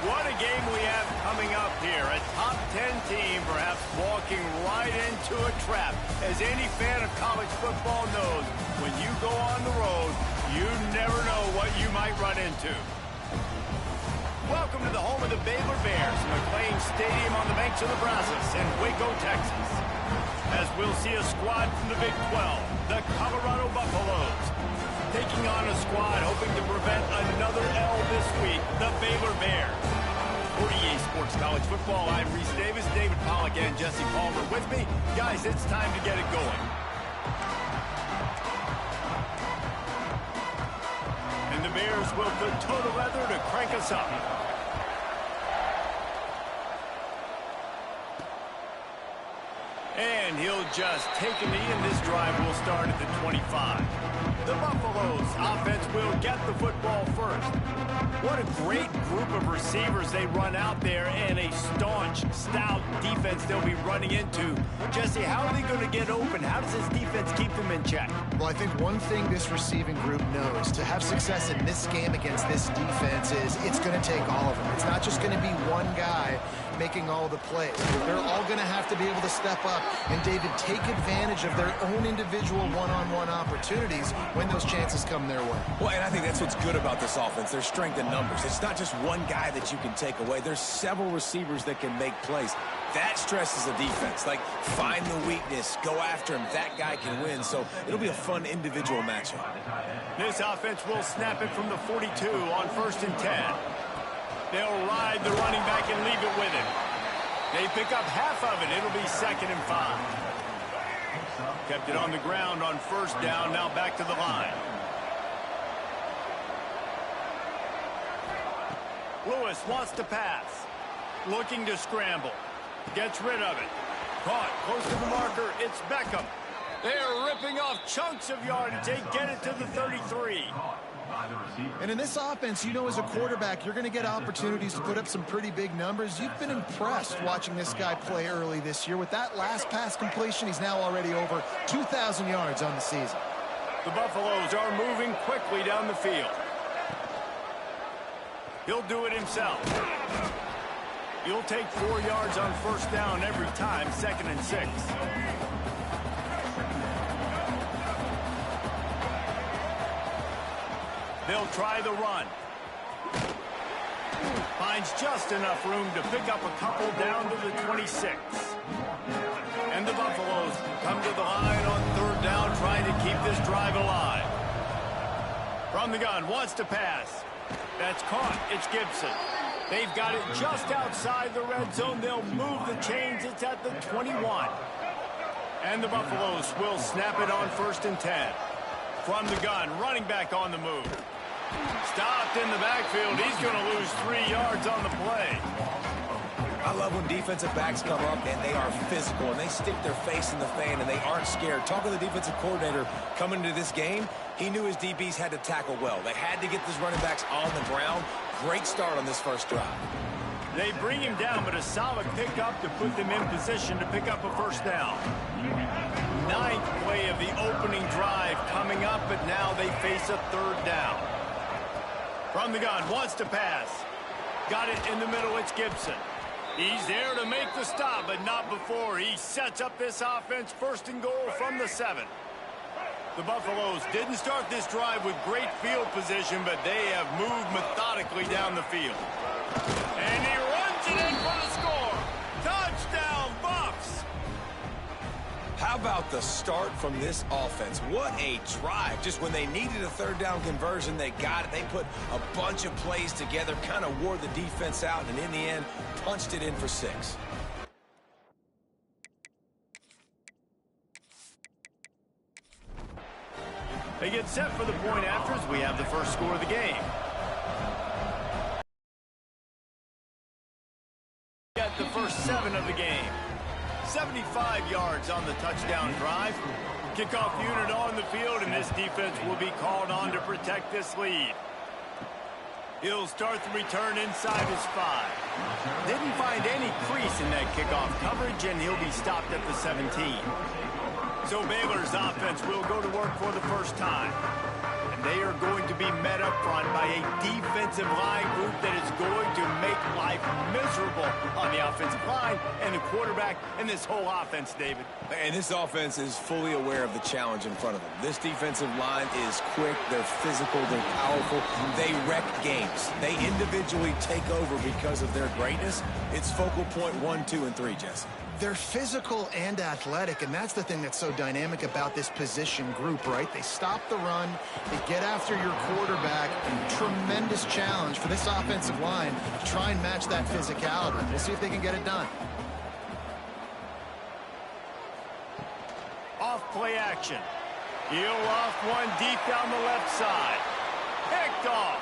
What a game we have coming up here. A top 10 team perhaps walking right into a trap. As any fan of college football knows, when you go on the road, you never know what you might run into. Welcome to the home of the Baylor Bears, McLean Stadium on the banks of the Brazos in Waco, Texas. As we'll see a squad from the Big 12, the Colorado Buffaloes, taking on a squad hoping to prevent another L this week, the Baylor Bears. For EA Sports College Football, I'm Reese Davis, David Pollack, and Jesse Palmer with me. Guys, it's time to get it going. And the Bears will put total leather to crank us up. And he'll just take a knee, and this drive will start at the 25. The Buffaloes offense will get the football first. What a great group of receivers they run out there, and a staunch, stout defense they'll be running into. Jesse, how are they going to get open? How does this defense keep them in check? Well, I think one thing this receiving group knows, to have success in this game against this defense, is it's going to take all of them. It's not just going to be one guy making all the plays. They're all going to have to be able to step up and, David, take advantage of their own individual one-on-one opportunities when those chances come their way. Well, and I think that's what's good about this offense, their strength in numbers. It's not just one guy that you can take away. There's several receivers that can make plays. That stresses the defense. Like, find the weakness, go after him. That guy can win, so it'll be a fun individual matchup. This offense will snap it from the 42 on 1st and 10. They'll ride the running back and leave it with him. They pick up half of it. It'll be 2nd and 5. Kept it on the ground on 1st down. Now back to the line. Lewis wants to pass. Looking to scramble. Gets rid of it. Caught close to the marker. It's Beckham. They're ripping off chunks of yardage. They get it to the 33. And in this offense, you know, as a quarterback, you're going to get opportunities to put up some pretty big numbers. You've been impressed watching this guy play early this year. With that last pass completion, he's now already over 2,000 yards on the season. The Buffaloes are moving quickly down the field. He'll do it himself. He'll take 4 yards on 1st down every time, 2nd and 6. They'll try the run. Finds just enough room to pick up a couple down to the 26. And the Buffaloes come to the line on 3rd down, trying to keep this drive alive. From the gun, wants to pass. That's caught. It's Gibson. They've got it just outside the red zone. They'll move the chains. It's at the 21. And the Buffaloes will snap it on 1st and 10. From the gun, running back on the move. Stopped in the backfield. He's going to lose 3 yards on the play. I love when defensive backs come up and they are physical and they stick their face in the fan and they aren't scared. Talking to the defensive coordinator coming into this game, he knew his DBs had to tackle well. They had to get these running backs on the ground. Great start on this first drive. They bring him down, but a solid pickup to put them in position to pick up a 1st down. 9th play of the opening drive coming up, but now they face a 3rd down. From the gun, wants to pass. Got it in the middle, it's Gibson. He's there to make the stop, but not before. He sets up this offense 1st and goal from the 7. The Buffaloes didn't start this drive with great field position, but they have moved methodically down the field. And he runs it in for the score. Touchdown, Buffs! How about the start from this offense? What a drive. Just when they needed a 3rd down conversion, they got it. They put a bunch of plays together, kind of wore the defense out, and in the end, punched it in for 6. They get set for the point after as we have the first score of the game. Get the first 7 of the game. 75 yards on the touchdown drive. Kickoff unit on the field, and this defense will be called on to protect this lead. He'll start the return inside his 5. Didn't find any crease in that kickoff coverage, and he'll be stopped at the 17. So Baylor's offense will go to work for the first time. They are going to be met up front by a defensive line group that is going to make life miserable on the offensive line and the quarterback and this whole offense, David. And this offense is fully aware of the challenge in front of them. This defensive line is quick, they're physical, they're powerful, they wreck games. They individually take over because of their greatness. It's focal point 1, 2, and 3, Jesse. They're physical and athletic, and that's the thing that's so dynamic about this position group, right? They stop the run, they get after your quarterback. Tremendous challenge for this offensive line to try and match that physicality. We'll see if they can get it done. Off play action. Heel off one deep down the left side. Picked off.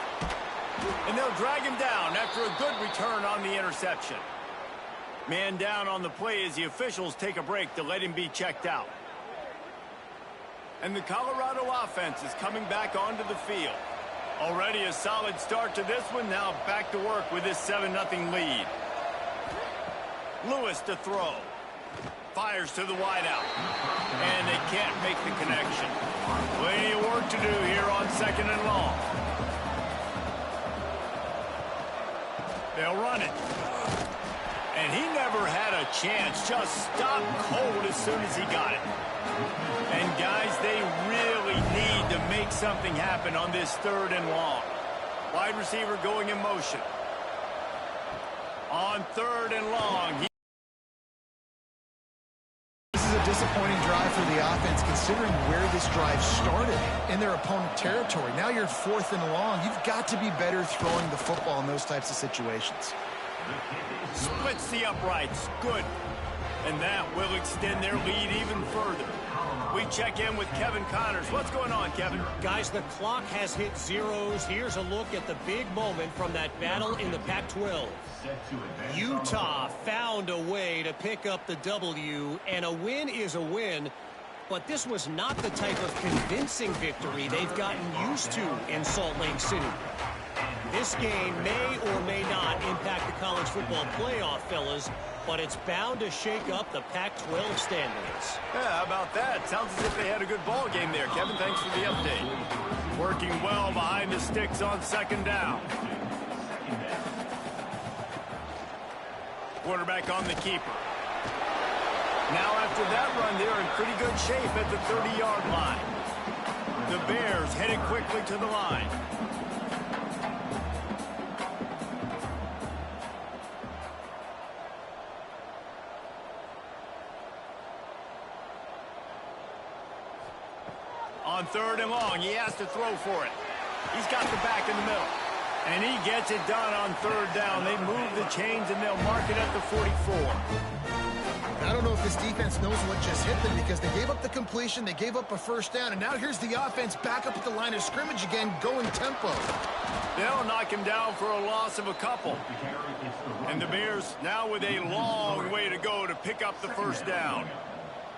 And they'll drag him down after a good return on the interception. Man down on the play as the officials take a break to let him be checked out. And the Colorado offense is coming back onto the field. Already a solid start to this one. Now back to work with this 7-0 lead. Lewis to throw. Fires to the wideout. And they can't make the connection. Plenty of work to do here on 2nd and long. They'll run it. And he never had a chance. Just stopped cold as soon as he got it. And guys, they really need to make something happen on this 3rd and long. Wide receiver going in motion. On 3rd and long. This is a disappointing drive for the offense considering where this drive started in their opponent territory. Now you're 4th and long. You've got to be better throwing the football in those types of situations. Splits the uprights. Good. And that will extend their lead even further. We check in with Kevin Connors. What's going on, Kevin? Guys, the clock has hit zeros. Here's a look at the big moment from that battle in the Pac-12. Utah found a way to pick up the W, and a win is a win. But this was not the type of convincing victory they've gotten used to in Salt Lake City. This game may or may not impact the college football playoff, fellas, but it's bound to shake up the Pac-12 standings. Yeah, how about that? Sounds as if they had a good ball game there. Kevin, thanks for the update. Working well behind the sticks on 2nd down. Quarterback on the keeper. Now after that run, they're in pretty good shape at the 30-yard line. The Bears headed quickly to the line. On 3rd and long, he has to throw for it. He's got the back in the middle. And he gets it done on 3rd down. They move the chains and they'll mark it at the 44. I don't know if this defense knows what just hit them because they gave up the completion, they gave up a 1st down, and now here's the offense back up at the line of scrimmage again, going tempo. They'll knock him down for a loss of a couple. And the Bears now with a long way to go to pick up the 1st down.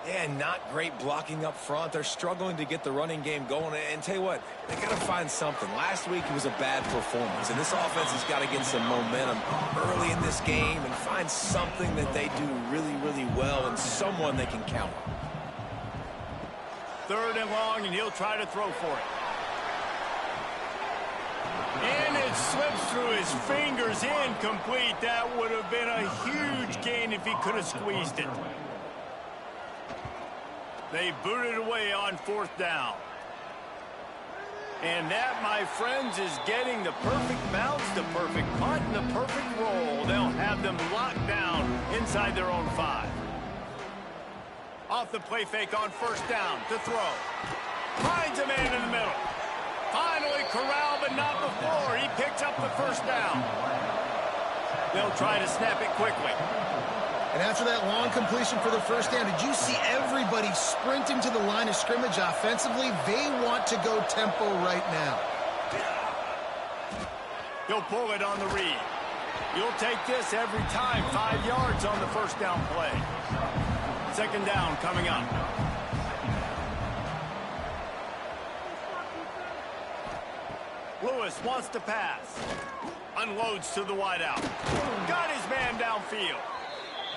Yeah, not great blocking up front. They're struggling to get the running game going. And tell you what, they got to find something. Last week it was a bad performance, and this offense has got to get some momentum early in this game and find something that they do really, really well and someone they can count on. 3rd and long, and he'll try to throw for it. And it slips through his fingers, incomplete. That would have been a huge gain if he could have squeezed it. They booted away on 4th down. And that, my friends, is getting the perfect bounce, the perfect punt, and the perfect roll. They'll have them locked down inside their own 5. Off the play fake on 1st down to throw. Finds a man in the middle. Finally corralled, but not before. He picks up the 1st down. They'll try to snap it quickly. And after that long completion for the 1st down, did you see everybody sprinting to the line of scrimmage offensively? They want to go tempo right now. He'll pull it on the read. You'll take this every time. 5 yards on the 1st down play. 2nd down coming up. Lewis wants to pass. Unloads to the wideout. Got his man downfield.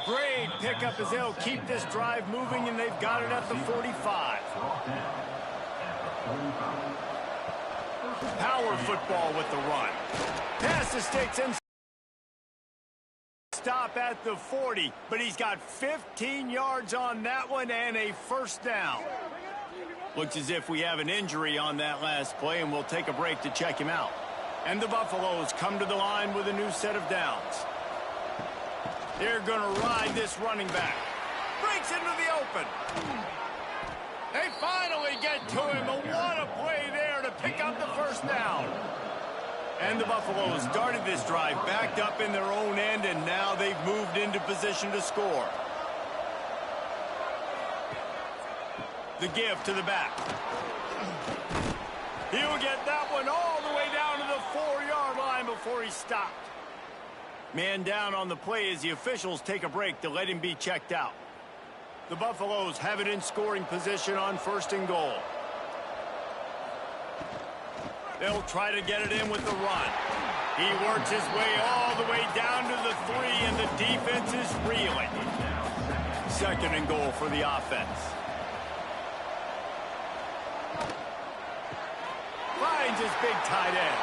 Great pickup as they'll keep this drive moving, and they've got it at the 45. Power football with the run. Pass the sticks and stop at the 40, but he's got 15 yards on that one and a first down. Looks as if we have an injury on that last play, and we'll take a break to check him out. And the Buffaloes come to the line with a new set of downs. They're going to ride this running back. Breaks into the open. They finally get to him. What a play there to pick up the first down. And the Buffaloes started this drive backed up in their own end, and now they've moved into position to score. The give to the back. He'll get that one all the way down to the 4-yard line before he stopped. Man down on the play as the officials take a break to let him be checked out. The Buffaloes have it in scoring position on 1st and goal. They'll try to get it in with the run. He works his way all the way down to the 3, and the defense is reeling. 2nd and goal for the offense. Finds his big tight end.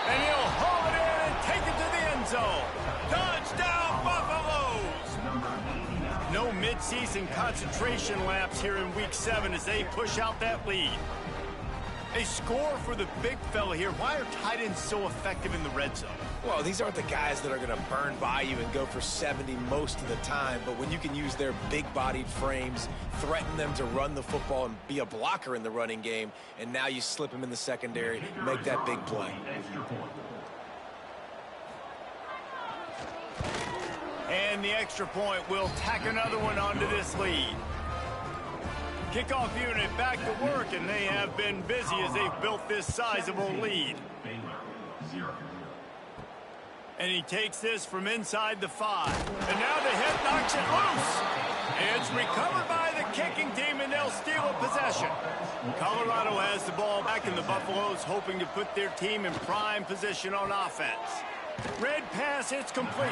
And he'll haul it in and take it to the end zone. Touchdown, Buffaloes! No midseason concentration laps here in Week 7 as they push out that lead. A score for the big fella here. Why are tight ends so effective in the red zone? Well, these aren't the guys that are going to burn by you and go for 70 most of the time, but when you can use their big-bodied frames, threaten them to run the football and be a blocker in the running game, and now you slip them in the secondary, make that big play. And the extra point will tack another one onto this lead. Kickoff unit back to work, and they have been busy as they've built this sizable lead. And he takes this from inside the 5. And now the hit knocks it loose. It's recovered by the kicking team, and they'll steal a possession. Colorado has the ball back, and the Buffaloes hoping to put their team in prime position on offense. Red pass, it's complete.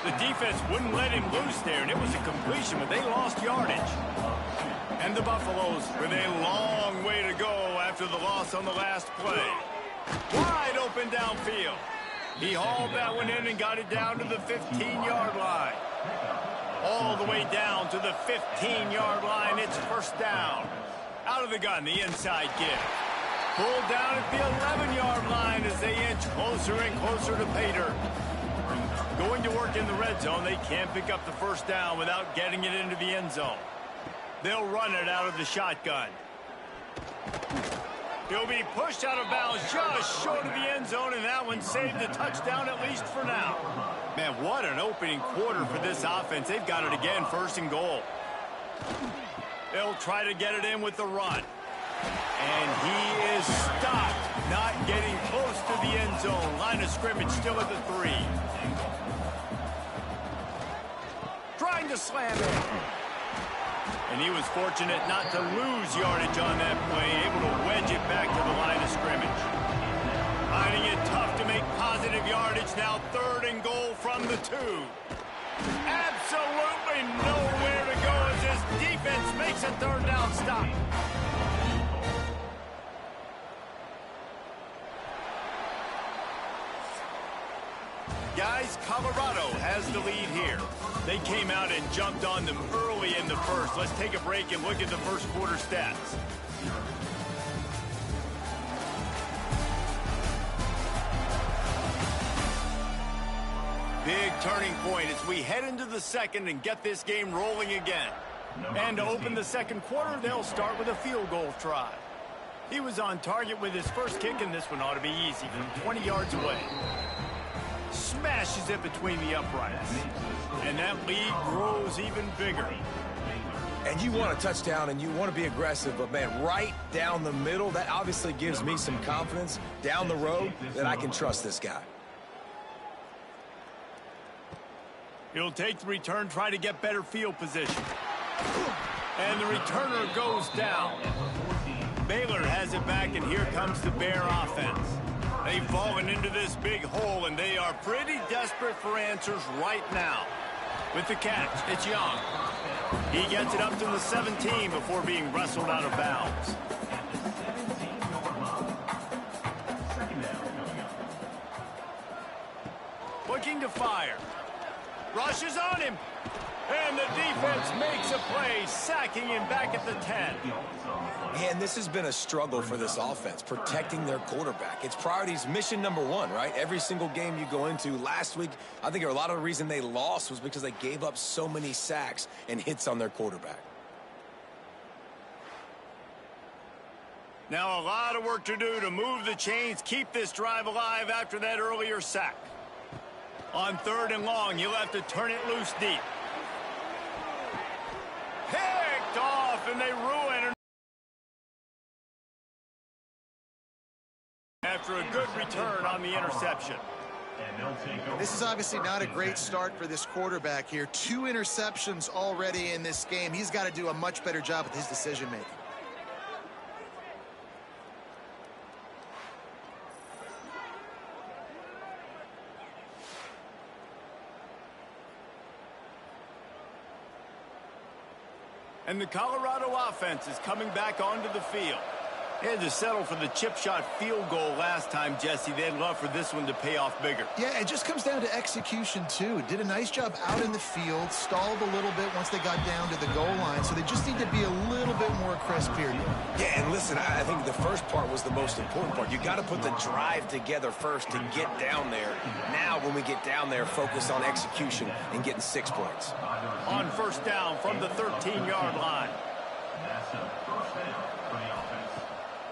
The defense wouldn't let him loose there, and it was a completion, but they lost yardage. And the Buffaloes with a long way to go after the loss on the last play. Wide open downfield. He hauled that one in and got it down to the 15-yard line. All the way down to the 15-yard line. It's first down. Out of the gun, the inside give. Pulled down at the 11-yard line as they inch closer and closer to pay dirt. Going to work in the red zone, they can't pick up the first down without getting it into the end zone. They'll run it out of the shotgun. He'll be pushed out of bounds just short of the end zone, and that one saved the touchdown at least for now. Man, what an opening quarter for this offense. They've got it again, 1st and goal. They'll try to get it in with the run. And he is stopped, not getting close to the end zone. Line of scrimmage still at the 3. Trying to slam it. And he was fortunate not to lose yardage on that play, able to wedge it back to the line of scrimmage. Finding it tough to make positive yardage, now 3rd and goal from the 2. Absolutely nowhere to go as this defense makes a 3rd down stop. Guys, Colorado has the lead here. They came out and jumped on them early in the first. Let's take a break and look at the first quarter stats. Big turning point as we head into the second and get this game rolling again. And to open the second quarter, they'll start with a field goal try. He was on target with his first kick, and this one ought to be easy from 20 yards away. Smashes it between the uprights. And that lead grows even bigger. And you want a touchdown and you want to be aggressive, but man, right down the middle, that obviously gives me some confidence down the road that I can trust this guy. He'll take the return, try to get better field position. And the returner goes down. Baylor has it back, and here comes the Bear offense. They've fallen into this big hole, and they are pretty desperate for answers right now. With the catch, it's Young. He gets it up to the 17 before being wrestled out of bounds. looking to fire. Rushes on him. And the defense makes a play, sacking him back at the 10. And this has been a struggle for this offense, protecting their quarterback. It's priorities, mission number one, right? Every single game you go into. Last week, I think a lot of the reason they lost was because they gave up so many sacks and hits on their quarterback. Now a lot of work to do to move the chains, keep this drive alive after that earlier sack. On 3rd and long, you'll have to turn it loose deep. Picked off, and they ruin it. After a good return on the interception. This is obviously not a great start for this quarterback here. 2 interceptions already in this game. He's got to do a much better job with his decision-making. And the Colorado offense is coming back onto the field. They had to settle for the chip shot field goal last time, Jesse. They'd love for this one to pay off bigger. Yeah, it just comes down to execution, too. Did a nice job out in the field, stalled a little bit once they got down to the goal line, so they just need to be a little bit more crisp here. Yeah, and listen, I think the first part was the most important part. You got to put the drive together first to get down there. Now, when we get down there, focus on execution and getting 6 points. On 1st down from the 13-yard line.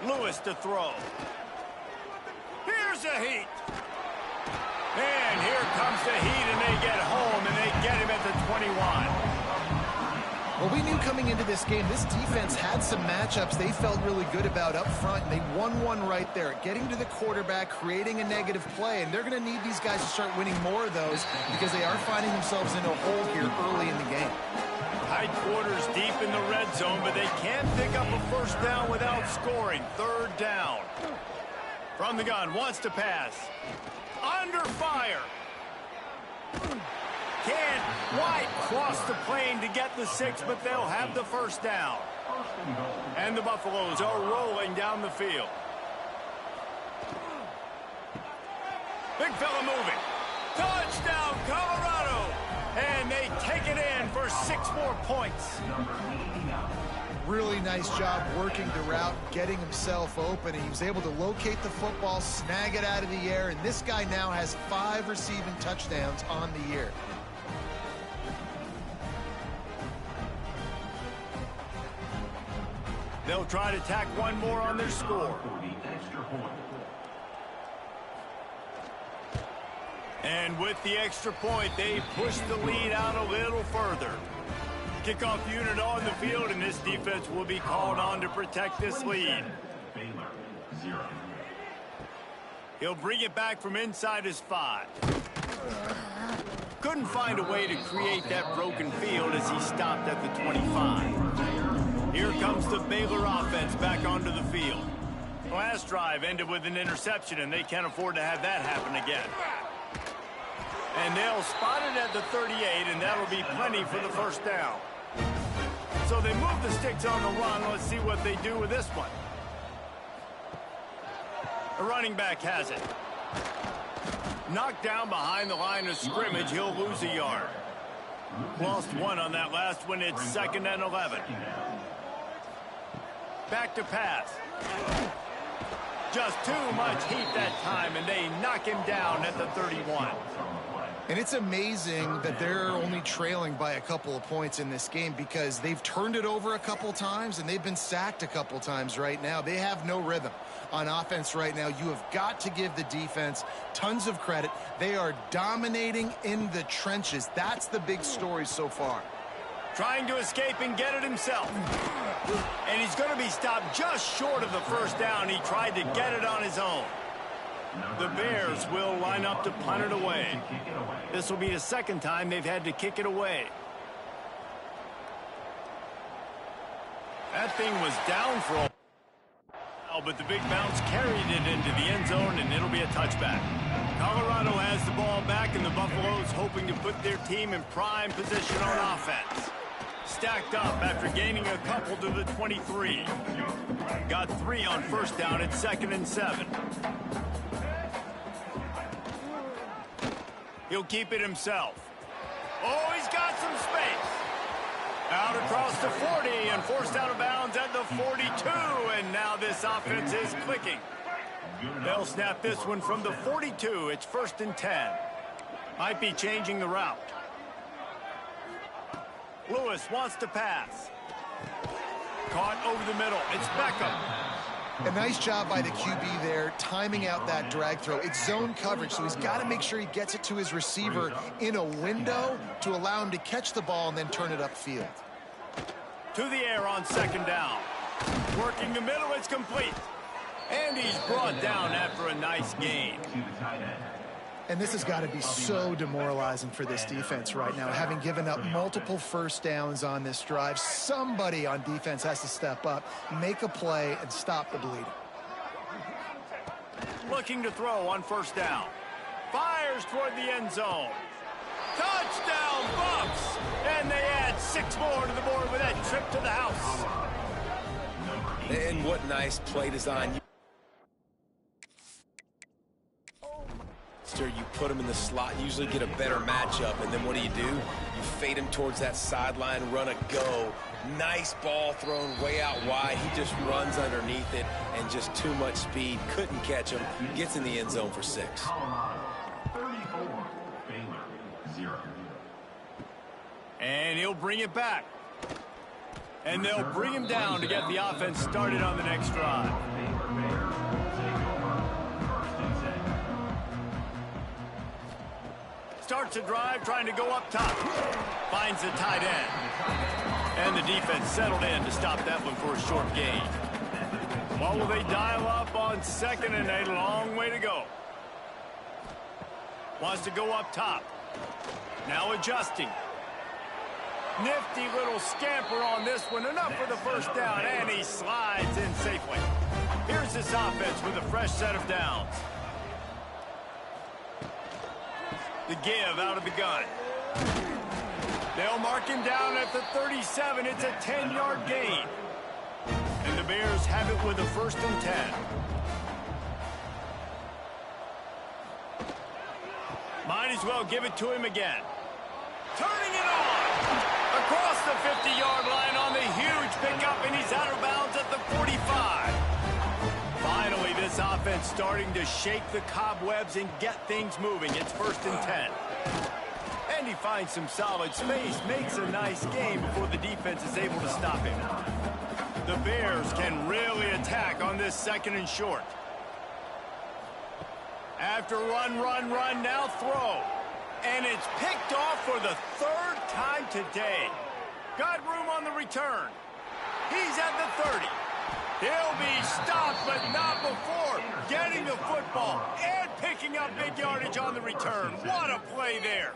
Lewis to throw. Here's a heat. And here comes the heat, and they get home, and they get him at the 21. Well, we knew coming into this game, this defense had some matchups they felt really good about up front, and they won one right there, getting to the quarterback, creating a negative play, and they're going to need these guys to start winning more of those because they are finding themselves in a hole here early in the game. Tight quarters deep in the red zone, but they can't pick up a 1st down without scoring. 3rd down. From the gun, wants to pass. Under fire. Can't quite cross the plane to get the 6, but they'll have the 1st down. And the Buffaloes are rolling down the field. Big fella moving. Touchdown, Colorado. And they take it in for 6 more points. Really nice job working the route, getting himself open. He was able to locate the football, snag it out of the air, and this guy now has 5 receiving touchdowns on the year. They'll try to tack one more on their score. And with the extra point, they push the lead out a little further. Kickoff unit on the field, and this defense will be called on to protect this lead. Baylor, 0. He'll bring it back from inside his 5. Couldn't find a way to create that broken field as he stopped at the 25. Here comes the Baylor offense back onto the field. Last drive ended with an interception, and they can't afford to have that happen again. And they'll spot it at the 38, and that'll be plenty for the 1st down. So they move the sticks on the run. Let's see what they do with this one. The running back has it. Knocked down behind the line of scrimmage. He'll lose a yard. Lost 1 on that last one. It's 2nd and 11. Back to pass. Just too much heat that time, and they knock him down at the 31. And it's amazing that they're only trailing by a couple of points in this game because they've turned it over a couple times and they've been sacked a couple times right now. They have no rhythm on offense right now. You have got to give the defense tons of credit. They are dominating in the trenches. That's the big story so far. Trying to escape and get it himself. And he's going to be stopped just short of the 1st down. He tried to get it on his own. The Bears will line up to punt it away. This will be the 2nd time they've had to kick it away. That thing was down for a while, but the big bounce carried it into the end zone, and it'll be a touchback. Colorado has the ball back, and the Buffaloes hoping to put their team in prime position on offense. Stacked up after gaining a couple to the 23. Got 3 on 1st down at 2nd and 7. He'll keep it himself. Oh, he's got some space. Out across the 40 and forced out of bounds at the 42. And now this offense is clicking. They'll snap this one from the 42. It's 1st and 10. Might be changing the route. Lewis wants to pass. Caught over the middle. It's Beckham. A nice job by the QB there, timing out that drag throw. It's zone coverage, so he's got to make sure he gets it to his receiver in a window to allow him to catch the ball and then turn it upfield. To the air on 2nd down. Working the middle, it's complete. And he's brought down after a nice gain. And this has got to be so demoralizing for this defense right now, having given up multiple first downs on this drive. Somebody on defense has to step up, make a play, and stop the bleeding. Looking to throw on 1st down. Fires toward the end zone. Touchdown, Bucks! And they add 6 more to the board with that trip to the house. And what nice play design. You put him in the slot, usually get a better matchup, and then what do? You fade him towards that sideline, run a go. Nice ball thrown way out wide. He just runs underneath it, and just too much speed. Couldn't catch him. Gets in the end zone for 6. Colorado, 34, Baylor, 0. And he'll bring it back. And they'll bring him down to get the offense started on the next drive. Starts a drive trying to go up top. Finds the tight end. And the defense settled in to stop that one for a short gain. What will they dial up on 2nd and a long way to go? Wants to go up top. Now adjusting. Nifty little scamper on this one. Enough for the 1st down. And he slides in safely. Here's this offense with a fresh set of downs. The give out of the gun. They'll mark him down at the 37. It's a 10-yard gain. And the Bears have it with a 1st and 10. Might as well give it to him again. Turning it on. Across the 50-yard line on the huge pickup, and he's out of bounds at the 45. Finally, this offense starting to shake the cobwebs and get things moving. It's 1st and 10. And he finds some solid space, makes a nice game before the defense is able to stop him. The Bears can really attack on this 2nd and short. After run, now throw. And it's picked off for the 3rd time today. Got room on the return. He's at the 30. He'll be stopped, but not before getting the football and picking up big yardage on the return. What a play there.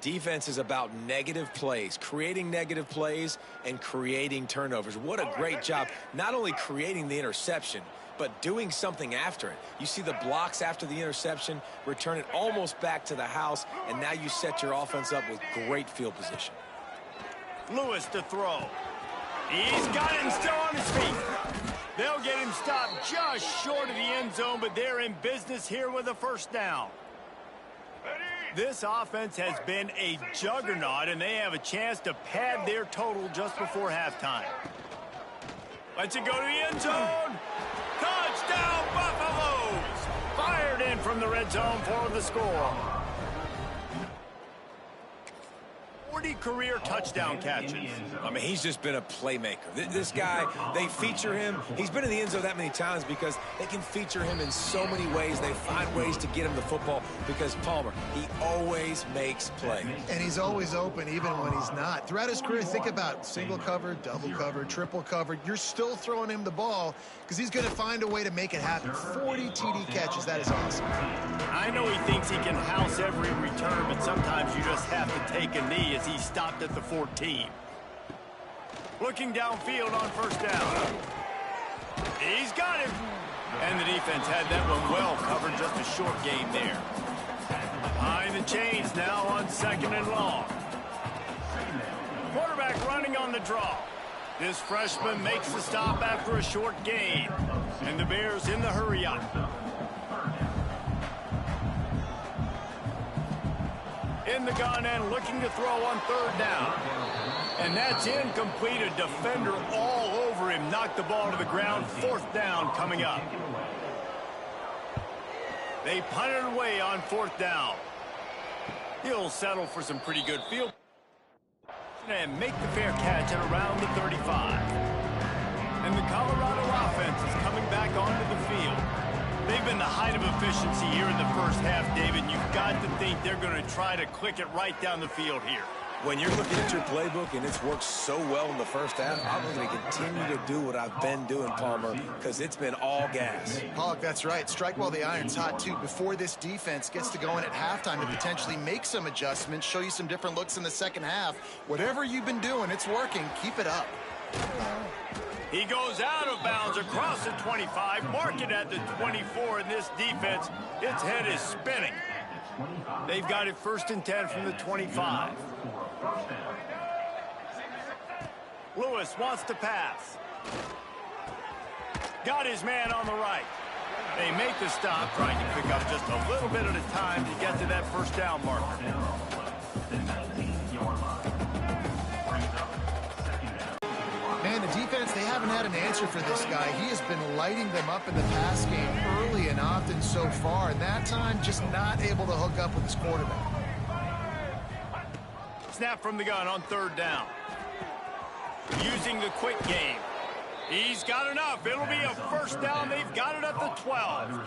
Defense is about negative plays, creating negative plays and creating turnovers. What a great job, not only creating the interception, but doing something after it. You see the blocks after the interception, return it almost back to the house, and now you set your offense up with great field position. Lewis to throw. He's got him still on his feet. They'll get him stopped just short of the end zone, but they're in business here with a 1st down. This offense has been a juggernaut, and they have a chance to pad their total just before halftime. Lets it go to the end zone. Touchdown, Buffaloes! Fired in from the red zone for the score. 40 career touchdown catches. I mean, he's just been a playmaker. This guy, they feature him. He's been in the end zone that many times because they can feature him in so many ways. They find ways to get him the football because Palmer, he always makes plays. And he's always open even when he's not. Throughout his career, think about single cover, double cover, triple cover. You're still throwing him the ball because he's going to find a way to make it happen. 40 TD catches. That is awesome. I know he thinks he can house every return, but sometimes you just have to take a knee as he stopped at the 14. Looking downfield on 1st down. He's got him. And the defense had that one well covered, just a short gain there. Behind the chains now on 2nd and long. Quarterback running on the draw. This freshman makes the stop after a short gain. And the Bears in the hurry up. In the gun and looking to throw on third down. And that's incomplete. A defender all over him. Knocked the ball to the ground. Fourth down coming up. They punt it away on fourth down. He'll settle for some pretty good field and make the fair catch at around the 35. And the Colorado offense is coming back onto the field. They've been the height of efficiency here in the first half, David. You've got to think they're going to try to click it right down the field here. When you're looking at your playbook and it's worked so well in the first half, I'm going to continue to do what I've been doing, Palmer, because it's been all gas. Pollock, that's right. Strike while the iron's hot, too. Before this defense gets to going at halftime and potentially make some adjustments, show you some different looks in the second half. Whatever you've been doing, it's working. Keep it up. He goes out of bounds across the 25, mark it at the 24, and this defense, its head is spinning. They've got it 1st and 10 from the 25. Lewis wants to pass. Got his man on the right. They make the stop, trying to pick up just a little bit at a time to get to that first down marker. Man, the defense, they haven't had an answer for this guy. He has been lighting them up in the pass game early and often so far, and that time just not able to hook up with his quarterback. Snap from the gun on third down. Using the quick game. He's got enough. It'll be a first down. They've got it at the 12.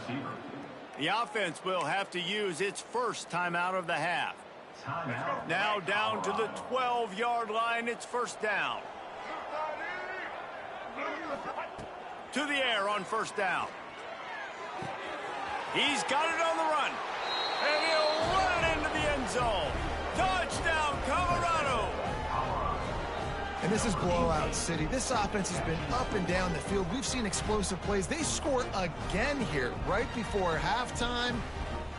The offense will have to use its first timeout of the half. Now down to the 12-yard line. It's first down. To the air on first down. He's got it on the run. And he'll run it into the end zone. Touchdown, Colorado. And this is blowout city. This offense has been up and down the field. We've seen explosive plays. They score again here right before halftime.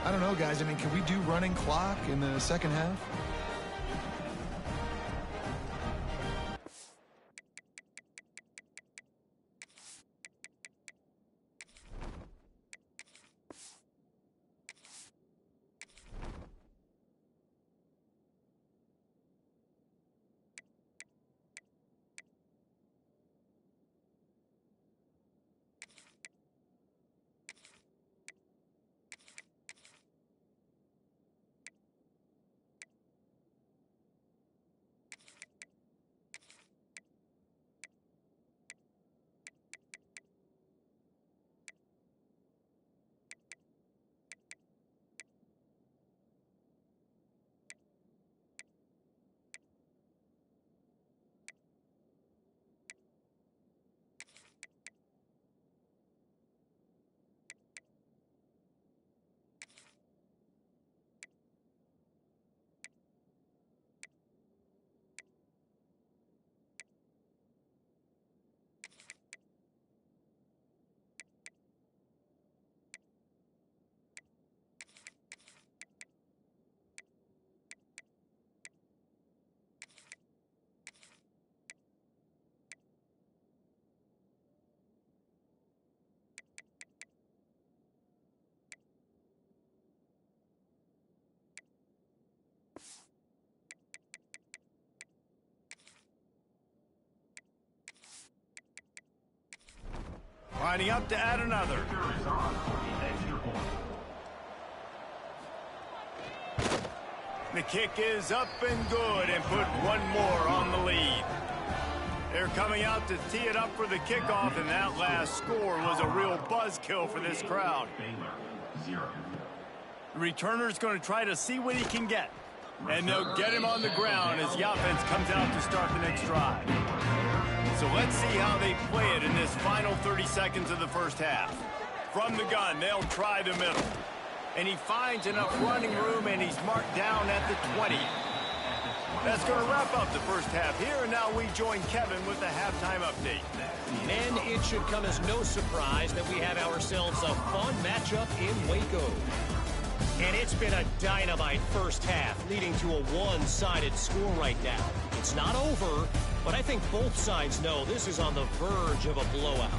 I don't know, guys. I mean, can we do running clock in the second half? Lining up to add another. The kick is up and good and put one more on the lead. They're coming out to tee it up for the kickoff, and that last score was a real buzzkill for this crowd. The returner's going to try to see what he can get, and they'll get him on the ground as the offense comes out to start the next drive. So let's see how they play it in this final 30 seconds of the first half. From the gun, they'll try the middle. And he finds enough running room, and he's marked down at the 20. That's going to wrap up the first half here, and now we join Kevin with the halftime update. And it should come as no surprise that we have ourselves a fun matchup in Waco. And it's been a dynamite first half, leading to a one-sided score right now. It's not over, but I think both sides know this is on the verge of a blowout.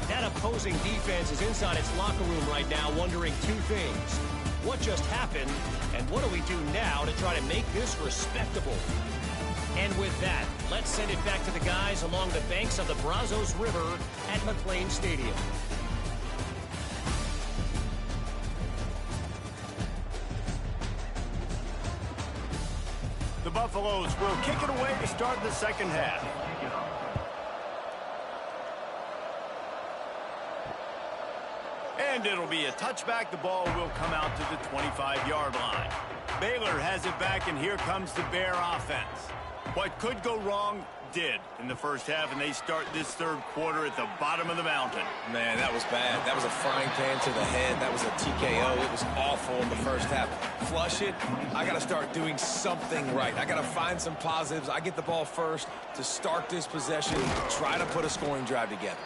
That opposing defense is inside its locker room right now wondering two things. What just happened, and what do we do now to try to make this respectable? And with that, let's send it back to the guys along the banks of the Brazos River at McLean Stadium. The Buffaloes will kick it away to start the second half. And it'll be a touchback. The ball will come out to the 25-yard line. Baylor has it back, and here comes the Bear offense. What could go wrong did in the first half, and they start this third quarter at the bottom of the mountain. Man, that was bad. That was a frying pan to the head. That was a TKO. It was awful in the first half. Flush it. I got to start doing something right. I got to find some positives. I get the ball first to start this possession, try to put a scoring drive together.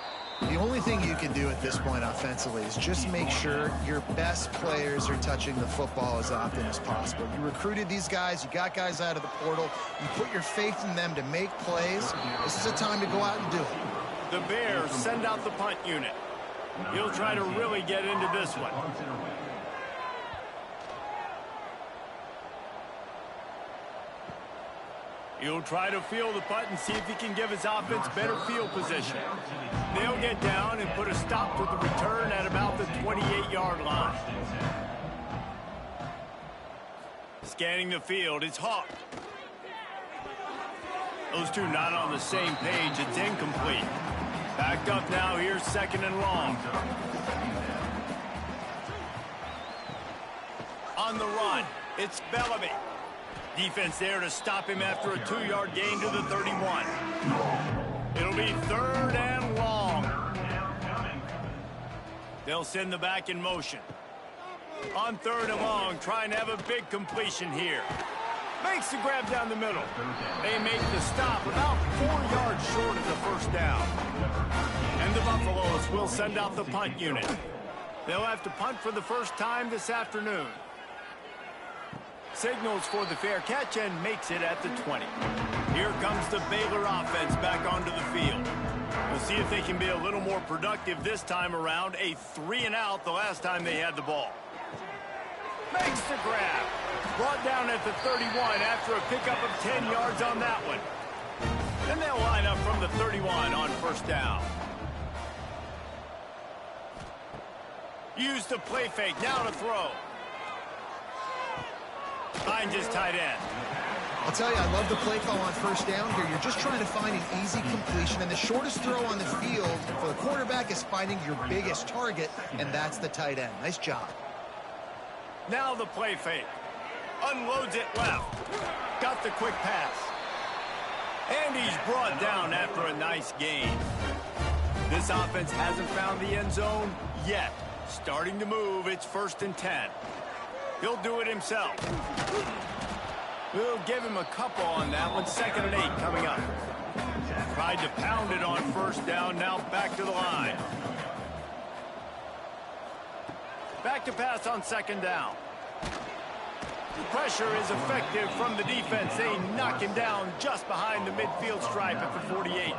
The only thing you can do at this point offensively is just make sure your best players are touching the football as often as possible. You recruited these guys. You got guys out of the portal. You put your faith in them to make plays. This is a time to go out and do it. The Bears send out the punt unit. He'll try to really get into this one. He'll try to field the punt and see if he can give his offense better field position. They'll get down and put a stop to the return at about the 28-yard line. Scanning the field, it's Hawk. Those two not on the same page. It's incomplete. Backed up now. Here's second and long. On the run, it's Bellamy. Defense there to stop him after a 2-yard gain to the 31. It'll be third and long. They'll send the back in motion. On third and long, trying to have a big completion here. Makes the grab down the middle. They make the stop about 4 yards short of the first down. And the Buffaloes will send out the punt unit. They'll have to punt for the first time this afternoon. Signals for the fair catch and makes it at the 20. Here comes the Baylor offense back onto the field. We'll see if they can be a little more productive this time around. A 3-and-out the last time they had the ball. Makes the grab. Brought down at the 31 after a pickup of 10 yards on that one. And they'll line up from the 31 on first down. Use the play fake. Now to throw. Finds his tight end. I'll tell you, I love the play call on first down here. You're just trying to find an easy completion, and the shortest throw on the field for the quarterback is finding your biggest target, and that's the tight end. Nice job. Now the play fake. Unloads it left. Got the quick pass. And he's brought down after a nice gain. This offense hasn't found the end zone yet. Starting to move, it's 1st and 10. He'll do it himself. We'll give him a couple on that one. 2nd and 8 coming up. Tried to pound it on first down. Now back to the line. Back to pass on 2nd down. The pressure is effective from the defense. They knock him down just behind the midfield stripe at the 48.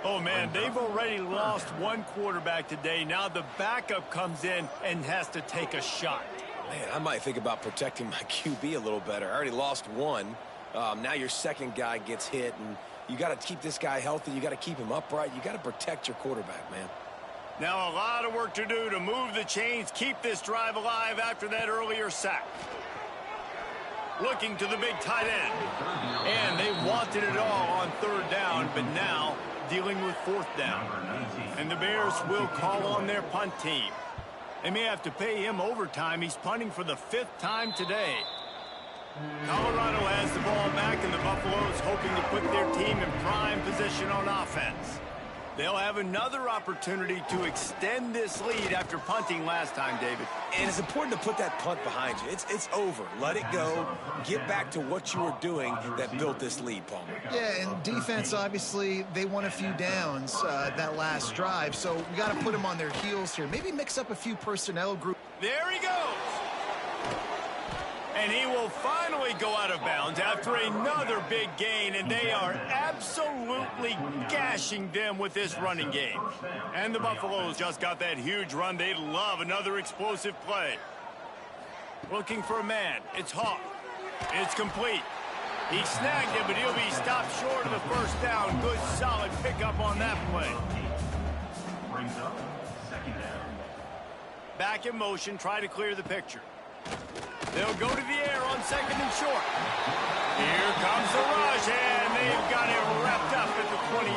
Oh, man, they've already lost one quarterback today. Now the backup comes in and has to take a shot. Man, I might think about protecting my QB a little better. I already lost one. Now your second guy gets hit, and you got to keep this guy healthy. You got to keep him upright. You got to protect your quarterback, man. Now a lot of work to do to move the chains, keep this drive alive after that earlier sack. Looking to the big tight end. And they wanted it all on 3rd down, but now dealing with 4th down. And the Bears will call on their punt team. They may have to pay him overtime. He's punting for the 5th time today. Colorado has the ball back, and the Buffaloes hoping to put their team in prime position on offense. They'll have another opportunity to extend this lead after punting last time, David. And it's important to put that punt behind you. It's over. Let it go. Get back to what you were doing that built this lead, Palmer. Yeah, and defense, obviously, they won a few downs that last drive, so we got to put them on their heels here. Maybe mix up a few personnel groups. There he goes. And he will finally go out of bounds after another big gain, and they are absolutely gashing them with this running game. And the Buffaloes just got that huge run. They love another explosive play. Looking for a man. It's Hawk. It's complete. He snagged it, but he'll be stopped short of the first down. Good, solid pickup on that play. Brings up second down. Back in motion, try to clear the picture. They'll go to the air on second and short. Here comes the rush, and they've got it wrapped up at the 28.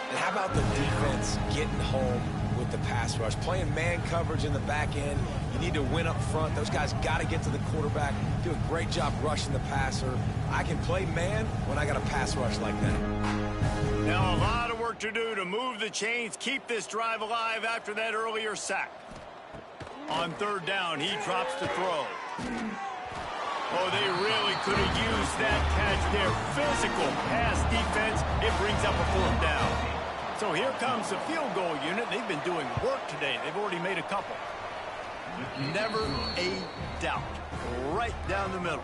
And how about the defense getting home with the pass rush? Playing man coverage in the back end. You need to win up front. Those guys got to get to the quarterback. Do a great job rushing the passer. I can play man when I got a pass rush like that. Now a lot of work to do to move the chains, keep this drive alive after that earlier sack. On third down, he drops to throw. Oh, they really could have used that catch there. Physical pass defense. It brings up a fourth down. So here comes the field goal unit. They've been doing work today. They've already made a couple. Never a doubt. Right down the middle.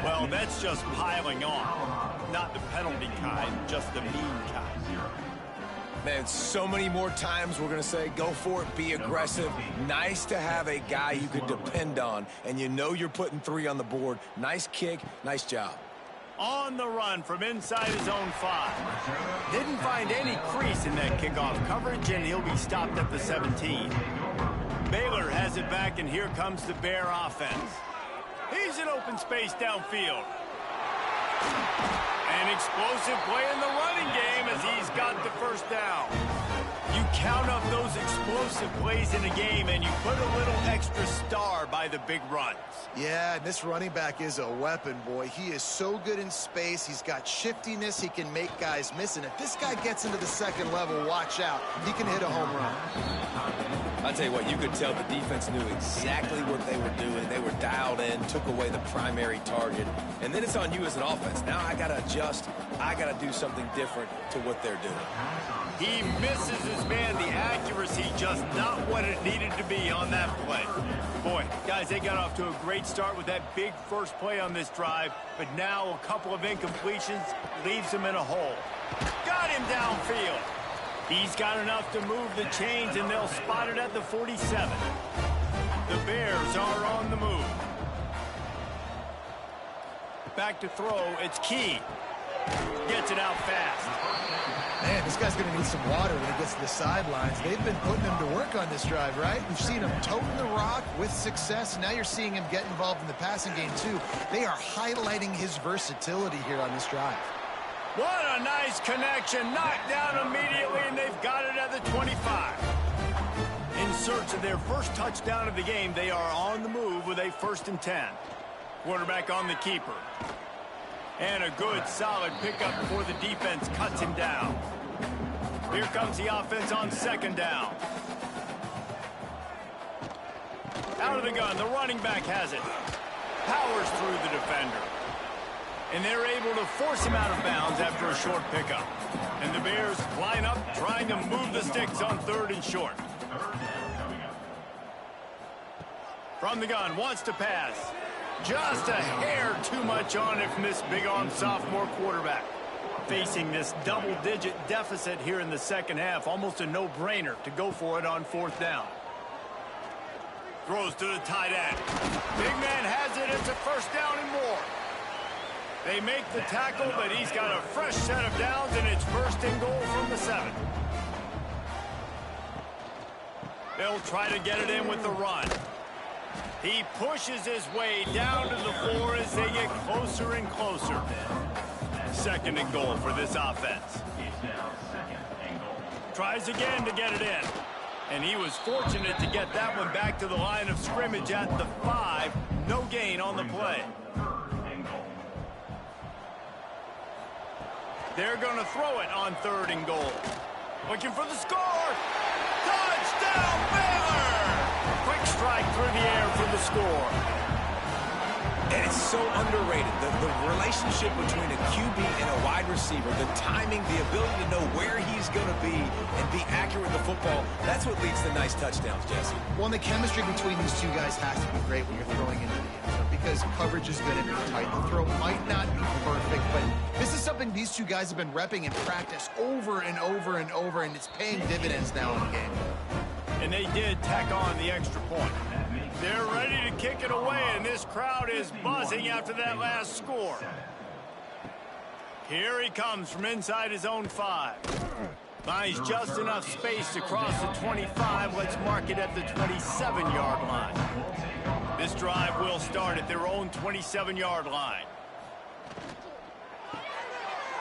Well, that's just piling on. Not the penalty kind, just the mean kind. Man, so many more times we're going to say, go for it, be aggressive. Nice to have a guy you can depend on, and you know you're putting 3 on the board. Nice kick, nice job. On the run from inside his own 5. Didn't find any crease in that kickoff coverage, and he'll be stopped at the 17. Baylor has it back, and here comes the Bear offense. He's in open space downfield. An explosive play in the running game as he's got the first down. You count up those explosive plays in a game, and you put a little extra star by the big runs. Yeah, and this running back is a weapon, boy. He is so good in space. He's got shiftiness. He can make guys miss. And if this guy gets into the second level, watch out. He can hit a home run. I'll tell you what, you could tell the defense knew exactly what they were doing. They were dialed in, took away the primary target. And then it's on you as an offense. Now I got to adjust. I got to do something different to what they're doing. He misses his man. The accuracy just not what it needed to be on that play. Boy, guys, they got off to a great start with that big first play on this drive, but now a couple of incompletions leaves him in a hole. Got him downfield. He's got enough to move the chains, and they'll spot it at the 47. The Bears are on the move. Back to throw. It's Key. Gets it out fast. Man, this guy's going to need some water when he gets to the sidelines. They've been putting him to work on this drive, right? We've seen him toting the rock with success. Now you're seeing him get involved in the passing game, too. They are highlighting his versatility here on this drive. What a nice connection. Knocked down immediately, and they've got it at the 25. In search of their first touchdown of the game, they are on the move with a 1st and 10. Quarterback on the keeper. And a good, solid pickup before the defense cuts him down. Here comes the offense on 2nd down. Out of the gun, the running back has it. Powers through the defender. And they're able to force him out of bounds after a short pickup. And the Bears line up, trying to move the sticks on 3rd and short. From the gun, wants to pass. Just a hair too much on it from this big-arm sophomore quarterback. Facing this double-digit deficit here in the second half, almost a no-brainer to go for it on 4th down. Throws to the tight end. Big man has it. It's a 1st down and more. They make the tackle, but he's got a fresh set of downs, and it's 1st and goal from the 7. They'll try to get it in with the run. He pushes his way down to the floor as they get closer and closer. 2nd and goal for this offense. Tries again to get it in. And he was fortunate to get that one back to the line of scrimmage at the 5. No gain on the play. They're going to throw it on 3rd and goal. Looking for the score. Touchdown, Baylor! Quick strike through the air for the score. And it's so underrated. The relationship between a QB and a wide receiver, the timing, the ability to know where he's going to be and be accurate with the football, that's what leads to nice touchdowns, Jesse. Well, and the chemistry between these two guys has to be great when you're throwing into the end zone because coverage is going to be tight. The throw might not be perfect, but this is something these two guys have been repping in practice over and over and over, and it's paying dividends now in the game. And they did tack on the extra point. They're ready to kick it away, and this crowd is buzzing after that last score. Here he comes from inside his own 5. Finds just enough space to cross the 25. Let's mark it at the 27-yard line. This drive will start at their own 27-yard line.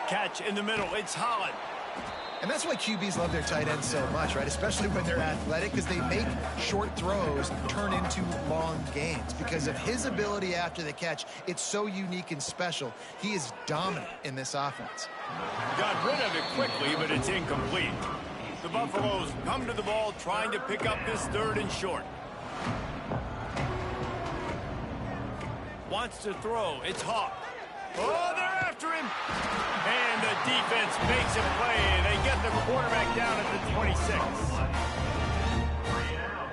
Catch in the middle. It's Holland. And that's why QBs love their tight ends so much, right? Especially when they're athletic, because they make short throws turn into long gains. Because of his ability after the catch, it's so unique and special. He is dominant in this offense. Got rid of it quickly, but it's incomplete. The Buffaloes come to the ball trying to pick up this 3rd and short. Wants to throw. It's Hawk. Oh, they're after him. And the defense makes a play. They get the quarterback down at the 26. 3 and out.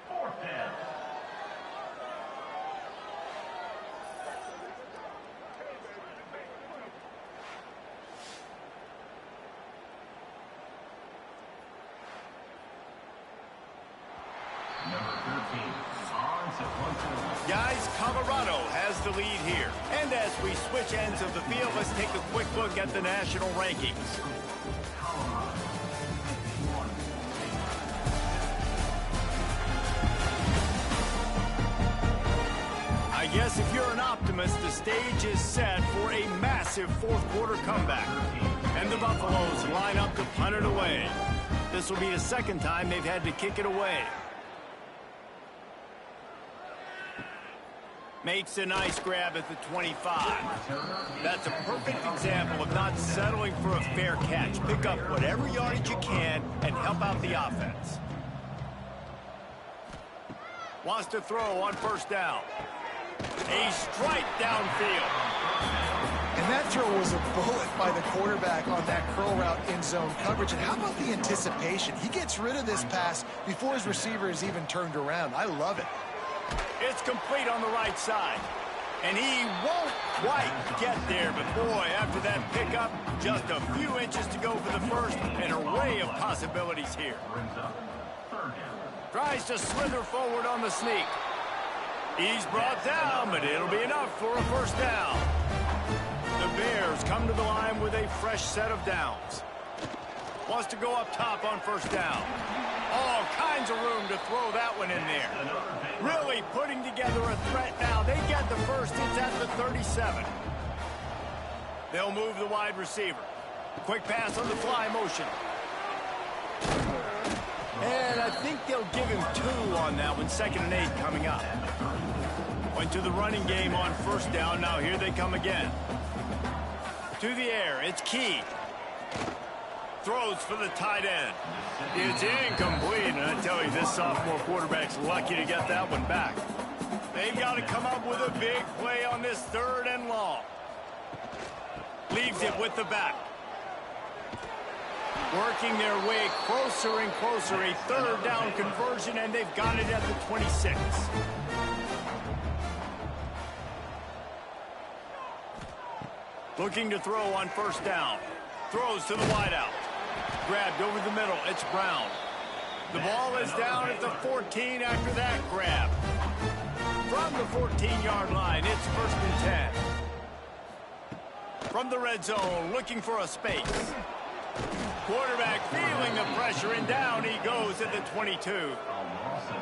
4th down. Number 13. On to punt. Guys, Colorado has the lead here. And as we switch ends of the field, let's take a quick look at the national rankings. I guess if you're an optimist, the stage is set for a massive 4th quarter comeback. And the Buffaloes line up to punt it away. This will be the 2nd time they've had to kick it away. Makes a nice grab at the 25. That's a perfect example of not settling for a fair catch. Pick up whatever yardage you can and help out the offense. Wants to throw on 1st down. A strike downfield. And that throw was a bullet by the quarterback on that curl route in zone coverage. And how about the anticipation? He gets rid of this pass before his receiver is even turned around. I love it. It's complete on the right side. And he won't quite get there, but boy, after that pickup, just a few inches to go for the 1st. An array of possibilities here. Tries to slither forward on the sneak. He's brought down, but it'll be enough for a 1st down. The Bears come to the line with a fresh set of downs. Wants to go up top on 1st down. All kinds of room to throw that one in there. Really putting together a threat now. They get the 1st. It's at the 37. They'll move the wide receiver. Quick pass on the fly motion. And I think they'll give him 2 on that one. 2nd and 8 coming up. Went to the running game on 1st down. Now here they come again. To the air. It's Key. Throws for the tight end. It's incomplete, and I tell you, this sophomore quarterback's lucky to get that one back. They've got to come up with a big play on this 3rd and long. Leaves it with the back. Working their way closer and closer. A 3rd down conversion, and they've got it at the 26. Looking to throw on 1st down. Throws to the wideout. Grabbed over the middle. It's Brown. The ball is down at the 14 after that grab. From the 14-yard line, it's 1st and 10. From the red zone, looking for a space. Quarterback feeling the pressure, and down he goes at the 22.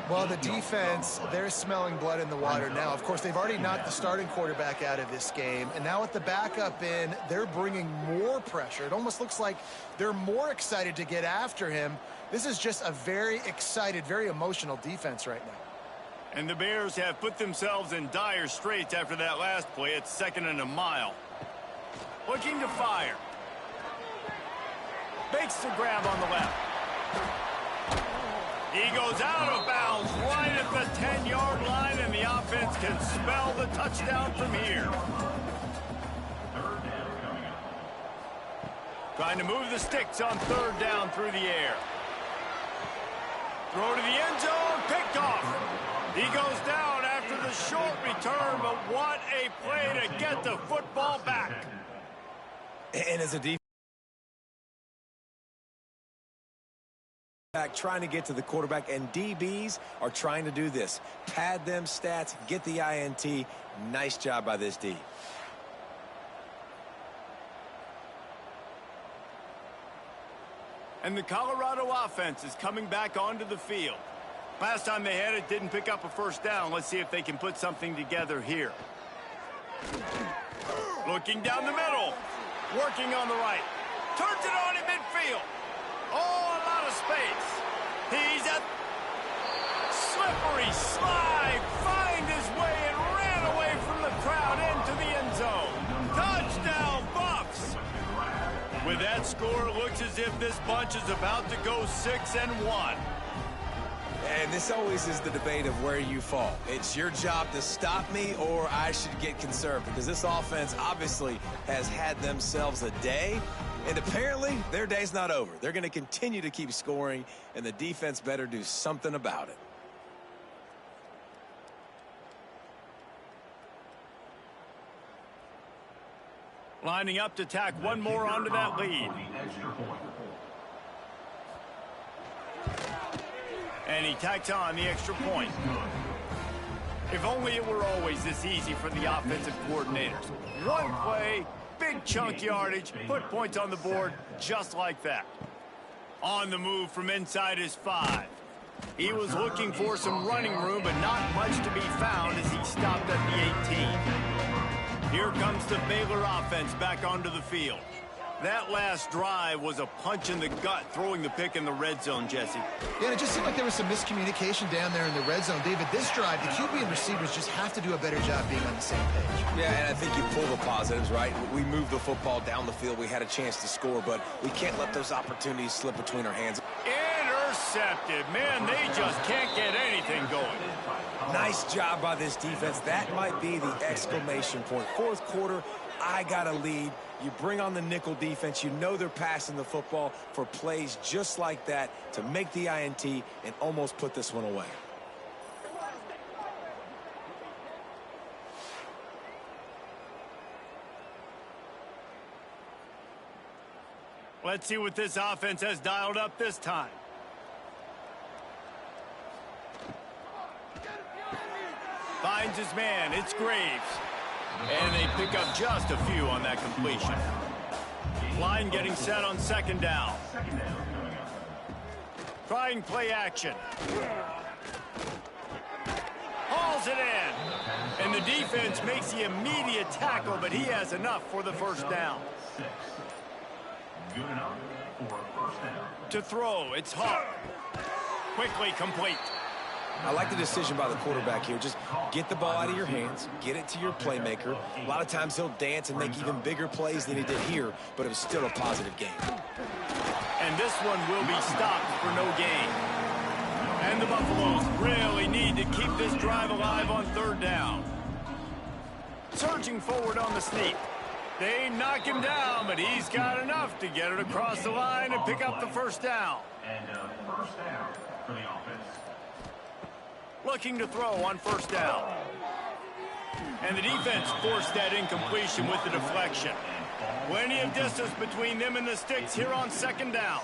Well, the defense, they're smelling blood in the water now. Of course, they've already knocked the starting quarterback out of this game. And now with the backup in, they're bringing more pressure. It almost looks like they're more excited to get after him. This is just a very excited, very emotional defense right now. And the Bears have put themselves in dire straits after that last play. It's 2nd and a mile. Looking to fire. Makes the grab on the left. He goes out of bounds right at the 10-yard line, and the offense can spell the touchdown from here. 3rd down coming up. Trying to move the sticks on 3rd down through the air. Throw to the end zone, picked off. He goes down after the short return, but what a play to get the football back. And as a defense, Trying to get to the quarterback, and DBs are trying to do this. Pad them stats, get the INT. Nice job by this D. And the Colorado offense is coming back onto the field. Last time they had it, didn't pick up a first down. Let's see if they can put something together here. Looking down the middle. Working on the right. Turns it on in midfield. Oh, a lot of space. He's a slippery slide. Find his way and ran away from the crowd into the end zone. Touchdown, Buffs. With that score, it looks as if this bunch is about to go 6-1. And this always is the debate of where you fall. It's your job to stop me, or I should get conserved, because this offense obviously has had themselves a day, and apparently their day's not over. They're going to continue to keep scoring, and the defense better do something about it. Lining up to tack one more onto that lead. And he tacks on the extra point. If only it were always this easy for the offensive coordinators. One play, big chunk yardage, put points on the board just like that. On the move from inside his 5. He was looking for some running room, but not much to be found as he stopped at the 18. Here comes the Baylor offense back onto the field. That last drive was a punch in the gut, throwing the pick in the red zone, Jesse. Yeah, it just seemed like there was some miscommunication down there in the red zone. David, this drive, the QB and receivers just have to do a better job being on the same page. Yeah, and I think you pull the positives, right? We moved the football down the field. We had a chance to score, but we can't let those opportunities slip between our hands. Intercepted. Man, they just can't get anything going. Nice job by this defense. That might be the exclamation point. Fourth quarter, I got a lead. You bring on the nickel defense. You know they're passing the football for plays just like that to make the INT and almost put this one away. Let's see what this offense has dialed up this time. Finds his man. It's Graves. And they pick up just a few on that completion. Line getting set on second down. Trying play action. Hauls it in. And the defense makes the immediate tackle, but he has enough for the first down. Good enough for a first down. To throw, it's Hawk. Quickly complete. I like the decision by the quarterback here. Just get the ball out of your hands, get it to your playmaker. A lot of times he'll dance and make even bigger plays than he did here, but it was still a positive game. And this one will be stopped for no gain. And the Buffaloes really need to keep this drive alive on third down. Surging forward on the sneak. They knock him down, but he's got enough to get it across the line and pick up the first down. And first down for the offense. Looking to throw on first down. And the defense forced that incompletion with the deflection. Plenty of distance between them and the sticks here on second down.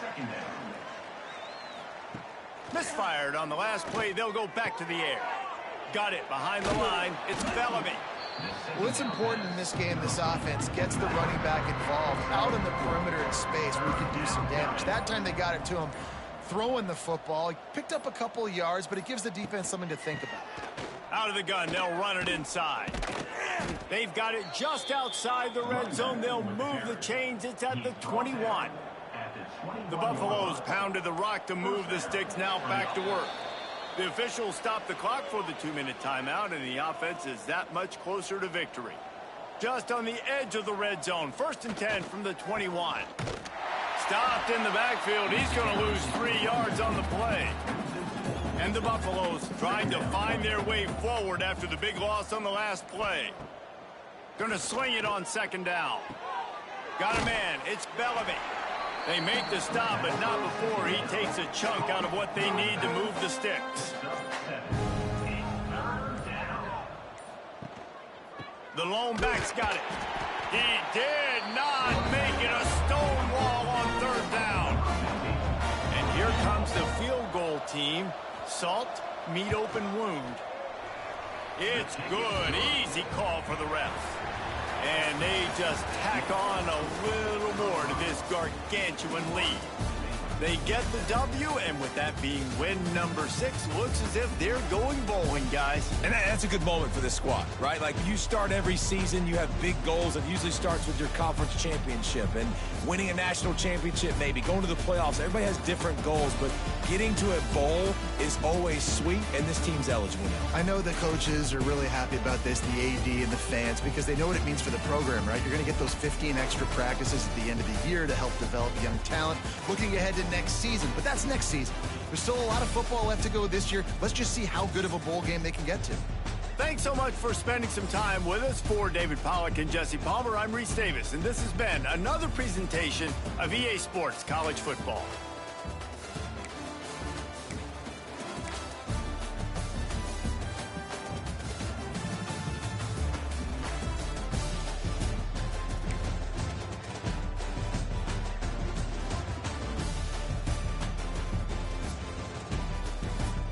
Misfired on the last play. They'll go back to the air. Got it behind the line. It's Bellamy. Well, it's important in this game, this offense gets the running back involved out in the perimeter in space where he can do some damage. That time they got it to him throwing the football. He picked up a couple of yards, but it gives the defense something to think about. Out of the gun, they'll run it inside. They've got it just outside the red zone. They'll move the chains. It's at the 21. The Buffaloes pounded the rock to move the sticks. Now back to work. The officials stopped the clock for the 2-minute timeout, and the offense is that much closer to victory. Just on the edge of the red zone. 1st and 10 from the 21. Stopped in the backfield. He's going to lose 3 yards on the play. And the Buffaloes trying to find their way forward after the big loss on the last play. Going to swing it on second down. Got a man. It's Bellamy. They make the stop, but not before he takes a chunk out of what they need to move the sticks. The lone back's got it. He did not make it a stone wall on third down. And here comes the field team. Salt, meat open wound. It's good. Easy call for the refs. And they just tack on a little more to this gargantuan lead. They get the W, and with that being win number 6, looks as if they're going bowling, guys. And that's a good moment for this squad, right? Like, you start every season, you have big goals. It usually starts with your conference championship and winning a national championship, maybe going to the playoffs. Everybody has different goals, but getting to a bowl is always sweet, and this team's eligible now. I know the coaches are really happy about this, the AD and the fans, because they know what it means for the program, right? You're going to get those 15 extra practices at the end of the year to help develop young talent. Looking ahead to next season, but that's next season. There's still a lot of football left to go this year. Let's just see how good of a bowl game they can get to. Thanks so much for spending some time with us. For David Pollack and Jesse Palmer, I'm Reese Davis, and this has been another presentation of EA Sports College Football.